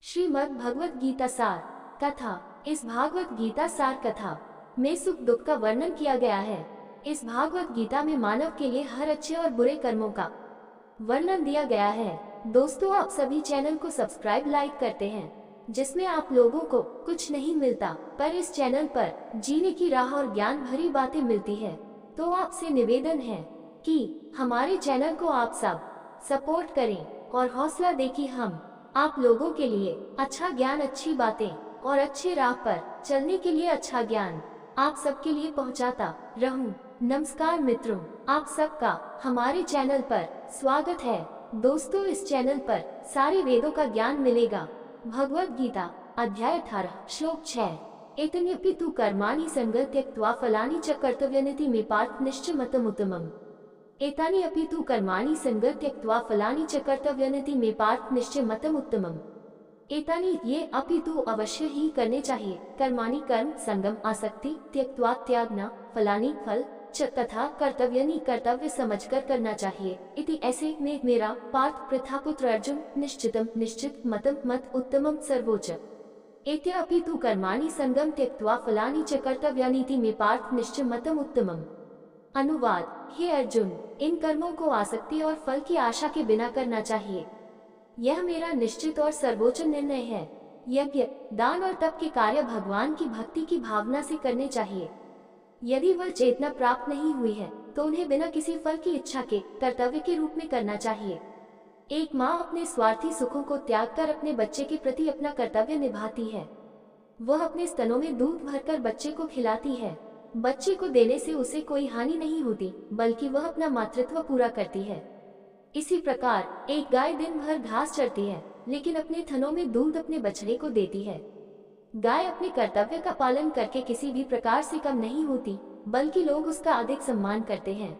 श्रीमद् भगवत गीता सार कथा। इस भागवत गीता सार कथा में सुख दुख का वर्णन किया गया है। इस भागवत गीता में मानव के लिए हर अच्छे और बुरे कर्मों का वर्णन दिया गया है। दोस्तों, आप सभी चैनल को सब्सक्राइब लाइक करते हैं, जिसमें आप लोगों को कुछ नहीं मिलता, पर इस चैनल पर जीने की राह और ज्ञान भरी बातें मिलती है। तो आपसे निवेदन है कि हमारे चैनल को आप सब सपोर्ट करें और हौसला दें कि हम आप लोगों के लिए अच्छा ज्ञान, अच्छी बातें और अच्छे राह पर चलने के लिए अच्छा ज्ञान आप सबके लिए पहुंचाता रहूं। नमस्कार मित्रों, आप सबका हमारे चैनल पर स्वागत है। दोस्तों, इस चैनल पर सारे वेदों का ज्ञान मिलेगा। भगवत गीता अध्याय 18 श्लोक 6। एतन्यपि तु कर्माणि संगः त्यक्त्वा फलानि च कर्तव्यानिति मे पार्थ निश्चयमतमुत्तमम्। एतानि अपि तु कर्माणि संगः त्यक्त्वा फलानि च कर्तव्यानिति मे पार्थ निश्चयमतमुत्तमम्। एतानि ये अपि तु अवश्य ही करने चाहिए। कर्माणि कर्म, संगम आसक्ति, त्यक्त्वा त्यागना, फलानि फल, च तथा कर्तव्यानि कर्तव्य समझकर करना चाहिए। इति ऐसे में मेरा पार्थ प्रथापुत्र अर्जुन निश्चितम निश्चित मतम मत उत्तमम सर्वोच्च। एत्य अपि तु कर्माणि संगम त्यक्त्वा फलानि च कर्तव्यानिति मे पार्थ निश्चयमतम उत्तमम्। अनुवाद: हे अर्जुन, इन कर्मों को आसक्ति और फल की आशा के बिना करना चाहिए। यह मेरा निश्चित और सर्वोच्च निर्णय है। यज्ञ, दान और तप के कार्य भगवान की भक्ति की भावना से करने चाहिए। यदि वह चेतना प्राप्त नहीं हुई है तो उन्हें बिना किसी फल की इच्छा के कर्तव्य के रूप में करना चाहिए। एक माँ अपने स्वार्थी सुखों को त्याग कर अपने बच्चे के प्रति अपना कर्तव्य निभाती है। वह अपने स्तनों में दूध भरकर बच्चे को खिलाती है। बच्चे को देने से उसे कोई हानि नहीं होती, बल्कि वह अपना मातृत्व पूरा करती है। इसी प्रकार एक गाय दिन भर घास चरती है, लेकिन अपने थनों में दूध अपने बछड़े को देती है। गाय अपने कर्तव्य का पालन करके किसी भी प्रकार से कम नहीं होती, बल्कि लोग उसका अधिक सम्मान करते हैं।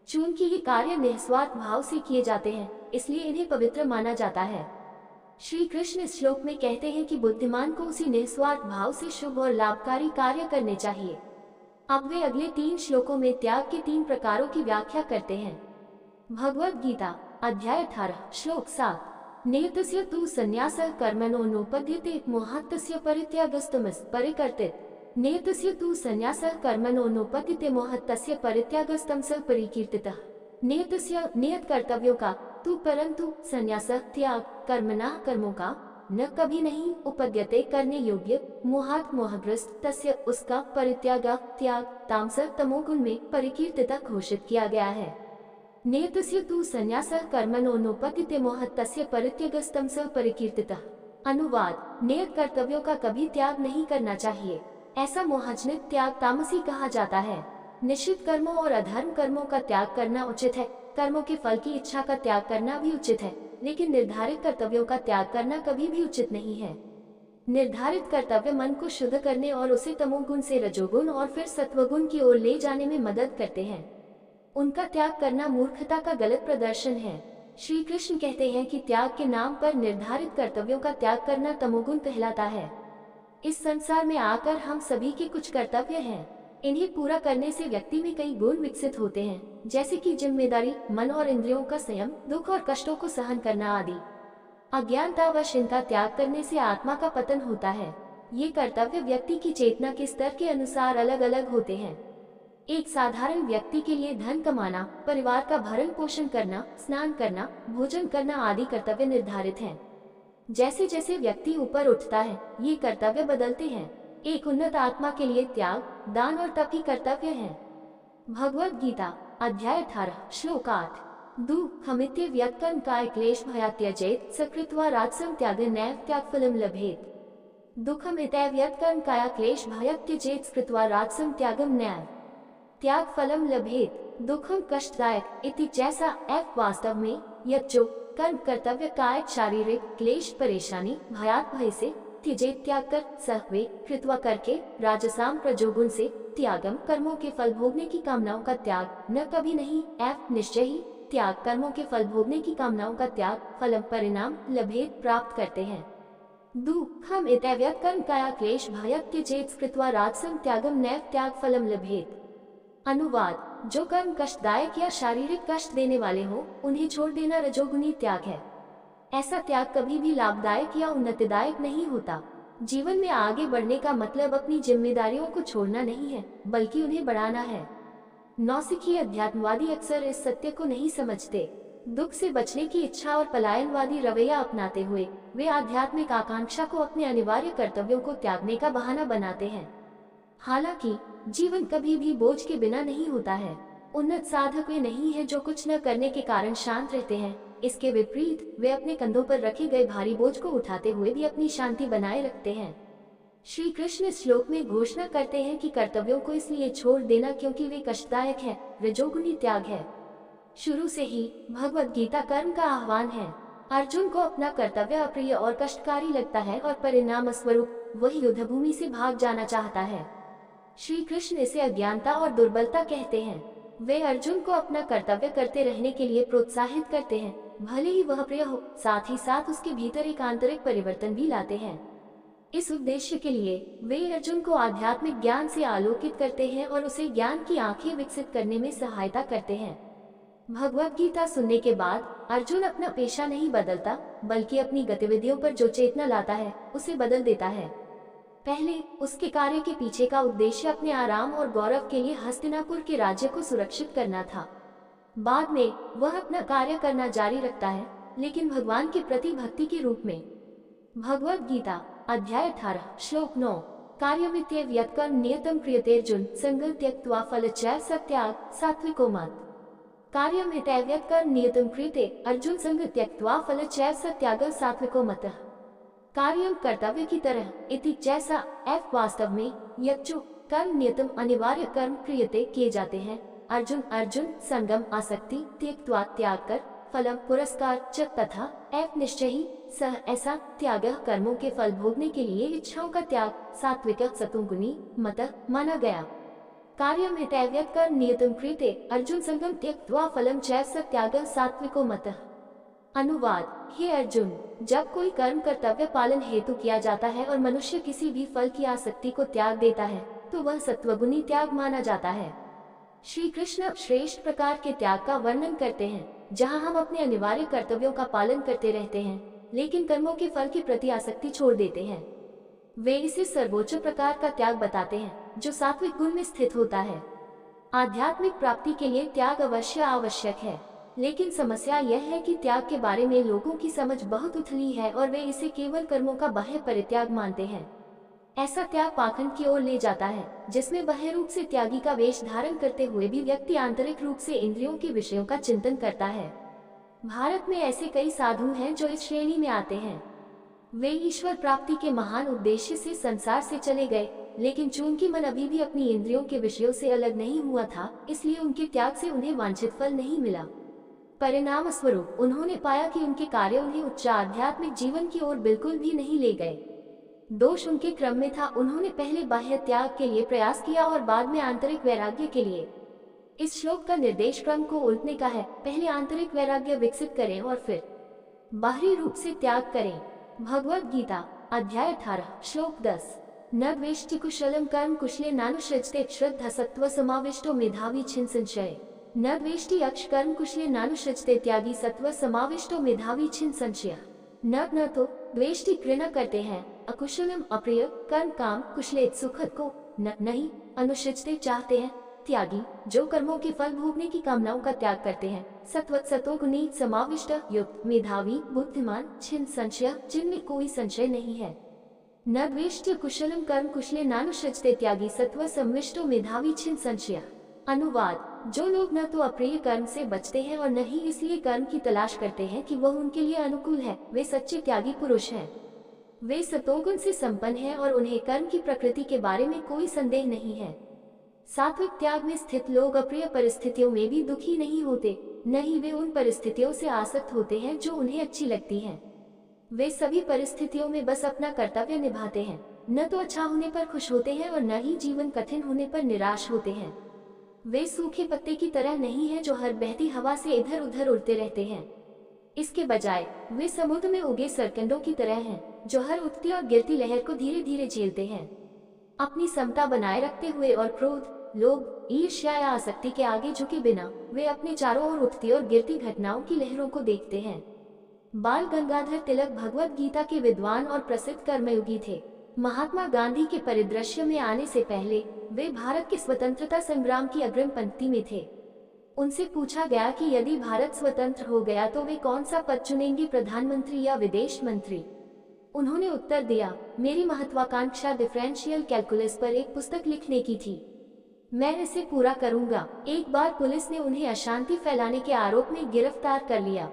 चूंकि ये कार्य निस्वार्थ भाव से किए जाते हैं, इसलिए इन्हें पवित्र माना जाता है। श्री कृष्ण इस श्लोक में कहते हैं कि बुद्धिमान को उसी निस्वार्थ भाव से शुभ और लाभकारी कार्य करने चाहिए। अब वे अगले 3 श्लोकों में त्याग के 3 प्रकारों की व्याख्या करते हैं। भगवत गीता अध्याय 18 श्लोक 7। नियतस्य तु संन्यासः कर्मणो नोपद्यते मोहात् तस्य परित्यागस्तमस् परिकीर्तितः। नियतस्य तु संन्यासः कर्मणो नोपद्यते मोहात् तस्य परित्यागस्तमस् परिकीर्तितः। नियतस्य नियत कर्तव्यों का, तु परंतु संन्यासः त्याग, कर्मणा कर्मों का, न कभी नहीं, उपद्यते करने योग्य, मोहात् मोहग्रस्त, तस्य उसका, परित्यागा त्याग, तामस तमोगुण में परिकीर्तिता घोषित किया गया है। नियतस्य तु संन्यासः कर्मणो नोपद्यते मोहात् तस्य परित्यागस्तमस परिकीर्तितः। अनुवाद: नियत कर्तव्यों का कभी त्याग नहीं करना चाहिए। ऐसा मोहजनित त्याग तामसी कहा जाता है। निश्चित कर्मों और अधर्म कर्मों का त्याग करना उचित है। कर्मों के फल की इच्छा का त्याग करना भी उचित है, लेकिन निर्धारित कर्तव्यों का त्याग करना कभी भी उचित नहीं है। निर्धारित कर्तव्य मन को शुद्ध करने और उसे तमोगुण से रजोगुण और फिर सत्वगुण की ओर ले जाने में मदद करते हैं। उनका त्याग करना मूर्खता का गलत प्रदर्शन है। श्री कृष्ण कहते हैं कि त्याग के नाम पर निर्धारित कर्तव्यों का त्याग करना तमोगुण कहलाता है। इस संसार में आकर हम सभी के कुछ कर्तव्य हैं। इन्हें पूरा करने से व्यक्ति में कई गुण विकसित होते हैं, जैसे कि जिम्मेदारी, मन और इंद्रियों का संयम, दुख और कष्टों को सहन करना आदि। अज्ञानता व चिंता त्याग करने से आत्मा का पतन होता है। ये कर्तव्य व्यक्ति की चेतना के स्तर के अनुसार अलग अलग होते हैं। एक साधारण व्यक्ति के लिए धन कमाना, परिवार का भरण पोषण करना, स्नान करना, भोजन करना आदि कर्तव्य निर्धारित हैं। जैसे जैसे व्यक्ति ऊपर उठता है, ये कर्तव्य बदलते हैं। एक उन्नत आत्मा के लिए त्याग, दान और तप ही कर्तव्य हैं। भगवत गीता अध्याय 18 श्लोक 8। दुःखमित्य व्यक्तं काय क्लेश भयात् त्यजेत् सकृत्वा राजसं त्याग नैव त्यागफलं लभेत्। दुःखमित्य व्यक्तं काय क्लेश भयात् त्यजेत् सकृत्वा राजसं त्यागं नैव त्यागफलं लभेत्। दुखम कष्टदायक इति जैसा एफ वास्तव में यह जो कर्म कर्तव्य कायक शारीरिक क्लेश परेशानी भयात भय से त्यजे त्याग कर सहवे कृत्वा करके राजसाम प्रजोगुण से त्यागम कर्मों के फल भोगने की कामनाओं का त्याग, न कभी नहीं, एफ निश्चय ही, त्याग कर्मों के फल भोगने की कामनाओं का त्याग, फलम परिणाम लभेत प्राप्त करते हैं। दुःखम इत्यव्यक्त कर्म काया क्लेश भयत् त्यजेत् कृत्वा राजसं त्यागम नैव त्याग फलम लभेत। अनुवाद: जो कर्म कष्टदायक या शारीरिक कष्ट देने वाले हो, उन्हें छोड़ देना रजोगुनी त्याग है। ऐसा त्याग कभी भी लाभदायक या उन्नतिदायक नहीं होता। जीवन में आगे बढ़ने का मतलब अपनी जिम्मेदारियों को छोड़ना नहीं है, बल्कि उन्हें बढ़ाना है। नौसिखी अध्यात्मवादी अक्सर इस सत्य को नहीं समझते। दुख से बचने की इच्छा और पलायनवादी रवैया अपनाते हुए वे आध्यात्मिक आकांक्षा को अपने अनिवार्य कर्तव्यों को त्यागने का बहाना बनाते हैं। हालांकि जीवन कभी भी बोझ के बिना नहीं होता है। उन्नत साधक वे नहीं है जो कुछ न करने के कारण शांत रहते हैं। इसके विपरीत वे अपने कंधों पर रखे गए भारी बोझ को उठाते हुए भी अपनी शांति बनाए रखते हैं। श्री कृष्ण इस श्लोक में घोषणा करते हैं कि कर्तव्यों को इसलिए छोड़ देना क्योंकि वे कष्टदायक है, रजोगुणी त्याग है। शुरू से ही भगवत गीता कर्म का आह्वान है। अर्जुन को अपना कर्तव्य अप्रिय और कष्टकारी लगता है और परिणाम स्वरूप वही युद्ध भूमि से भाग जाना चाहता है। श्री कृष्ण इसे अज्ञानता और दुर्बलता कहते हैं। वे अर्जुन को अपना कर्तव्य करते रहने के लिए प्रोत्साहित करते हैं, भले ही वह प्रिय हो, साथ ही साथ उसके भीतर एक आंतरिक परिवर्तन भी लाते हैं। इस उद्देश्य के लिए वे अर्जुन को आध्यात्मिक ज्ञान से आलोकित करते हैं और उसे ज्ञान की आंखें विकसित करने में सहायता करते हैं। भगवत गीता सुनने के बाद अर्जुन अपना पेशा नहीं बदलता, बल्कि अपनी गतिविधियों पर जो चेतना लाता है उसे बदल देता है। पहले उसके कार्य के पीछे का उद्देश्य अपने आराम और गौरव के लिए हस्तिनापुर के राज्य को सुरक्षित करना था। बाद में वह अपना कार्य करना जारी रखता है, लेकिन भगवान के प्रति भक्ति के रूप में। भगवत गीता अध्याय 18 श्लोक 9 कार्यमित्येव यत्कर्म नियतं क्रियतेर्जुन संगं त्यक्त्वा फलच्चैव सत्याग सात्विको मत। कार्यमित्येव यत्कर्म नियतं क्रियते अर्जुन संगं त्यक्त्वा फलच्चैव सत्याग सात्विको मतः। कार्यम कर्तव्य की तरह इति जैसा एफ वास्तव में यज्जो कर्म नियतम अनिवार्य कर्म क्रियते किए जाते हैं। अर्जुन संगम आसक्ति त्यक्त्वा त्याग कर फलम पुरस्कार च तथा एफ निश्चय ही सह ऐसा त्याग कर्मों के फल भोगने के लिए इच्छाओं का त्याग सात्विक सतुगुणी मत माना गया। कार्यम हितैव्यत कर्म नियतम क्रियते अर्जुन संगम त्यक्त्वा फलम चैव सत्याग सात्विको मतः। अनुवाद हे अर्जुन, जब कोई कर्म कर्तव्य पालन हेतु किया जाता है और मनुष्य किसी भी फल की आसक्ति को त्याग देता है तो वह सत्वगुणी त्याग माना जाता है। श्री कृष्ण श्रेष्ठ प्रकार के त्याग का वर्णन करते हैं, जहां हम अपने अनिवार्य कर्तव्यों का पालन करते रहते हैं लेकिन कर्मों के फल के प्रति आसक्ति छोड़ देते हैं। वे इसे सर्वोच्च प्रकार का त्याग बताते हैं जो सात्विक गुण में स्थित होता है। आध्यात्मिक प्राप्ति के लिए त्याग अवश्य आवश्यक है, लेकिन समस्या यह है कि त्याग के बारे में लोगों की समझ बहुत उथली है और वे इसे केवल कर्मों का बाह्य परित्याग मानते हैं। ऐसा त्याग पाखंड की ओर ले जाता है, जिसमें बाह्य रूप से त्यागी का वेश धारण करते हुए भी व्यक्ति आंतरिक रूप से इंद्रियों के विषयों का चिंतन करता है। भारत में ऐसे कई साधु हैं जो इस श्रेणी में आते हैं। वे ईश्वर प्राप्ति के महान उद्देश्य से संसार से चले गए, लेकिन चूंकि मन अभी भी अपनी इंद्रियों के विषयों से अलग नहीं हुआ था, इसलिए उनके त्याग से उन्हें वांछित फल नहीं मिला। परिणाम स्वरूप उन्होंने पाया कि उनके कार्य उन्हें उच्च आध्यात्मिक जीवन की ओर बिल्कुल भी नहीं ले गए। दोष उनके क्रम में था। उन्होंने पहले बाह्य त्याग के लिए प्रयास किया और बाद में आंतरिक वैराग्य के लिए। इस श्लोक का निर्देश क्रम को उल्टने का है, पहले आंतरिक वैराग्य विकसित करें और फिर बाहरी रूप से त्याग करें। भगवत गीता अध्याय 18 श्लोक 10 न द्वेष्टि कुशलम कर्म कुशले नानुसृजते श्रद्धा सत्व समाविष्टो मेधावी छिन्न संशय। न द्वेष्टि अक्ष कर्म कुशले नानुसृजते त्यागी सत्व समाविष्टो मेधावी छिन्न संशय। न तो द्वेष्टि घृणा करते हैं, अकुशलम अप्रिय कर्म काम कुशले सुखद को नहीं अनुसृजते चाहते हैं, त्यागी जो कर्मों के फल भोगने की कामनाओं का त्याग करते हैं, सत्वत सतोगुणी समाविष्ट युक्त मेधावी बुद्धिमान छिन्न संशय जिनमें कोई संशय नहीं है। न द्वेष्टि कुशलम कर्म कुशले नानुसृजते त्यागी सत्व संविष्टो मेधावी छिन्न संशय। अनुवाद जो लोग न तो अप्रिय कर्म से बचते हैं और न ही इसलिए कर्म की तलाश करते हैं कि वह उनके लिए अनुकूल है, वे सच्चे त्यागी पुरुष हैं। वे सतोगुण से संपन्न हैं और उन्हें कर्म की प्रकृति के बारे में कोई संदेह नहीं है। सात्विक त्याग में स्थित लोग अप्रिय परिस्थितियों में भी दुखी नहीं होते, न ही वे उन परिस्थितियों से आसक्त होते हैं जो उन्हें अच्छी लगती हैं। वे सभी परिस्थितियों में बस अपना कर्तव्य निभाते हैं, न तो अच्छा होने पर खुश होते हैं और न ही जीवन कठिन होने पर निराश होते हैं। वे सूखे पत्ते की तरह नहीं हैं जो हर बहती हवा से इधर उधर उड़ते रहते हैं। इसके बजाय वे समुद्र में उगे सरकंडों की तरह हैं, जो हर उठती और गिरती लहर को धीरे धीरे झेलते हैं। अपनी समता बनाए रखते हुए और क्रोध, लोभ, ईर्ष्या या आसक्ति के आगे झुके बिना वे अपने चारों ओर उठती और गिरती घटनाओं की लहरों को देखते हैं। बाल गंगाधर तिलक भगवत गीता के विद्वान और प्रसिद्ध कर्मयोगी थे। महात्मा गांधी के परिदृश्य में आने से पहले वे भारत के स्वतंत्रता संग्राम की अग्रिम पंक्ति में थे। उनसे पूछा गया कि यदि भारत स्वतंत्र हो गया तो वे कौन सा पद चुनेंगे, प्रधानमंत्री या विदेश मंत्री। उन्होंने उत्तर दिया, मेरी महत्वाकांक्षा डिफरेंशियल कैलकुलस पर एक पुस्तक लिखने की थी। मैं इसे पूरा करूंगा। एक बार पुलिस ने उन्हें अशांति फैलाने के आरोप में गिरफ्तार कर लिया।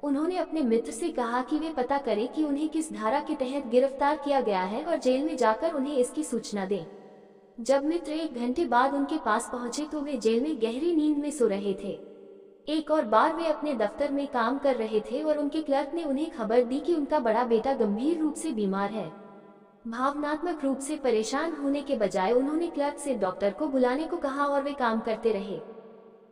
उन्होंने अपने मित्र से कहा कि वे पता करें कि उन्हें किस धारा के तहत गिरफ्तार किया गया है और जेल में जाकर उन्हें इसकी सूचना दें। जब मित्र 1 घंटे बाद उनके पास पहुंचे तो वे जेल में गहरी नींद में सो रहे थे। एक और बार वे अपने दफ्तर में काम कर रहे थे और उनके क्लर्क ने उन्हें खबर दी कि उनका बड़ा बेटा गंभीर रूप से बीमार है। भावनात्मक रूप से परेशान होने के बजाय उन्होंने क्लर्क से डॉक्टर को बुलाने को कहा और वे काम करते रहे।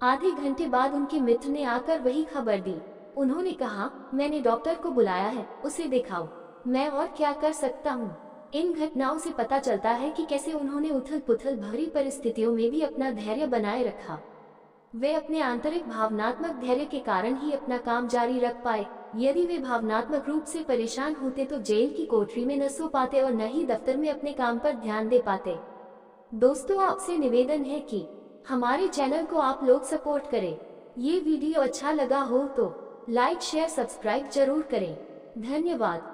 आधे घंटे बाद उनके मित्र ने आकर वही खबर दी। उन्होंने कहा, मैंने डॉक्टर को बुलाया है, उसे दिखाओ, मैं और क्या कर सकता हूँ। इन घटनाओं से पता चलता है कि कैसे उन्होंने उथल पुथल भरी परिस्थितियों में भी अपना धैर्य बनाए रखा। वे अपने आंतरिक भावनात्मक धैर्य के कारण ही अपना काम जारी रख पाए। यदि वे भावनात्मक रूप से परेशान होते तो जेल की कोठरी में न सो पाते और न ही दफ्तर में अपने काम पर ध्यान दे पाते। दोस्तों, आपसे निवेदन है कि हमारे चैनल को आप लोग सपोर्ट करें। ये वीडियो अच्छा लगा हो तो लाइक शेयर सब्सक्राइब जरूर करें। धन्यवाद।